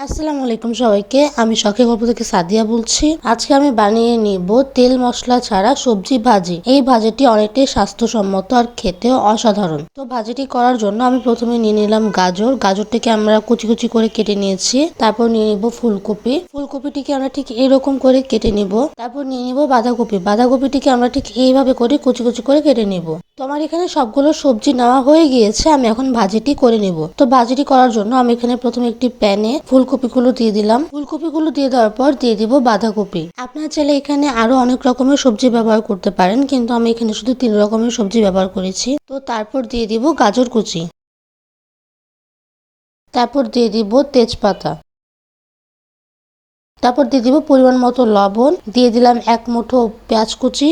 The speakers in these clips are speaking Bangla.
আসসালামু আলাইকুম সবাইকে। আমি শখের গল্প থেকে সাদিয়া বলছি। আজকে আমি বানিয়ে নিব তেল মশলা ছাড়া সবজি ভাজি। এই ভাজিটি অনেকটাই স্বাস্থ্যসম্মত আর খেতেও অসাধারণ। তো ভাজিটি করার জন্য আমি প্রথমে নিয়ে নিলাম গাজর। গাজরটিকে আমরা কুচি কুচি করে কেটে নিয়েছি। তারপর নিয়ে নিব ফুলকপি। ফুলকপিটিকে আমরা ঠিক এরকম করে কেটে নিব। তারপর নিয়ে নিব বাঁধাকপি। বাঁধাকপিটিকে আমরা ঠিক এইভাবে করে কুচি কুচি করে কেটে নিব। তো আমার এখানে সবগুলো সবজি নেওয়া হয়ে গিয়েছে। আমি এখন ভাজিটি করে নিব। তো ভাজিটি করার জন্য আমি এখানে প্রথমে একটি প্যানে ফুলকপিগুলো দিয়ে দিলাম। ফুলকপিগুলো দিয়ে দেওয়ার পর দিয়ে দিব বাঁধাকপি। আপনারা চাইলে এখানে আরো অনেক রকমের সবজি ব্যবহার করতে পারেন, কিন্তু আমি এখানে শুধু 3 রকমের সবজি ব্যবহার করেছি। তো তারপর দিয়ে দিব গাজর কুচি। তারপর দিয়ে দিব তেজপাতা। তারপর দিয়ে দিব পরিমাণ মতো লবণ। দিয়ে দিলাম 1 মুঠো পেঁয়াজ কুচি।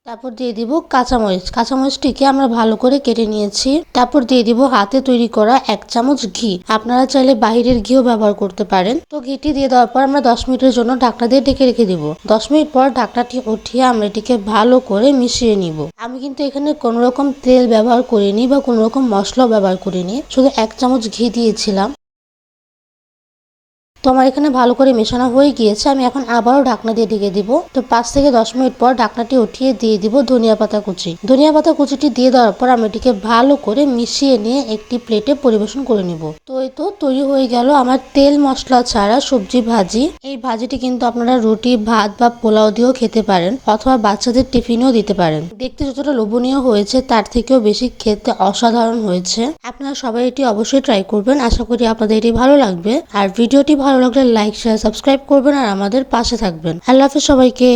তারপর দিয়ে দিব কাঁচামরিচ। কাঁচামরিচটিকে আমরা ভালো করে কেটে নিয়েছি। তারপর দিয়ে দিব হাতে তৈরি করা 1 চামচ ঘি। আপনারা চাইলে বাহিরের ঘিও ব্যবহার করতে পারেন। তো ঘিটি দিয়ে দেওয়ার পর আমরা 10 মিনিটের জন্য ঢাকনা দিয়ে ঢেকে রেখে দিব। 10 মিনিট পর ঢাকনাটি উঠিয়ে আমরা এটিকে ভালো করে মিশিয়ে নিব। আমি কিন্তু এখানে কোনো রকম তেল ব্যবহার করিনি বা কোনো রকম মশলা ব্যবহার করিনি, শুধু 1 চামচ ঘি দিয়েছিলাম। তো আমার এখানে ভালো করে মেশানো হয়ে গিয়েছে। আমি এখন আবারও ঢাকনা দিয়ে ঢেকে দিব। তো 5 থেকে 10 মিনিট পর ঢাকনাটি উঠিয়ে দিয়ে দিব ধনিয়া পাতা কুচি। ধনিয়া পাতা কুচিটি দিয়ে দেওয়ার পর আমি এটিকে ভালো করে মিশিয়ে নিয়ে একটি প্লেটে পরিবেশন করে নিব। তো এই তো তৈরি হয়ে গেল আমার তেল মশলা ছাড়া সবজি ভাজি। এই ভাজিটি কিন্তু আপনারা রুটি, ভাত বা পোলাও দিয়েও খেতে পারেন, অথবা বাচ্চাদের টিফিনেও দিতে পারেন। দেখতে যতটা লোভনীয় হয়েছে তার থেকেও বেশি খেতে অসাধারণ হয়েছে। আপনারা সবাই এটি অবশ্যই ট্রাই করবেন। আশা করি আপনাদের এটি ভালো লাগবে। আর ভিডিওটি ভালো লাগলে লাইক, শেয়ার, সাবস্ক্রাইব করবেন আর আমাদের পাশে থাকবেন। আল্লাহ হাফেজ সবাইকে।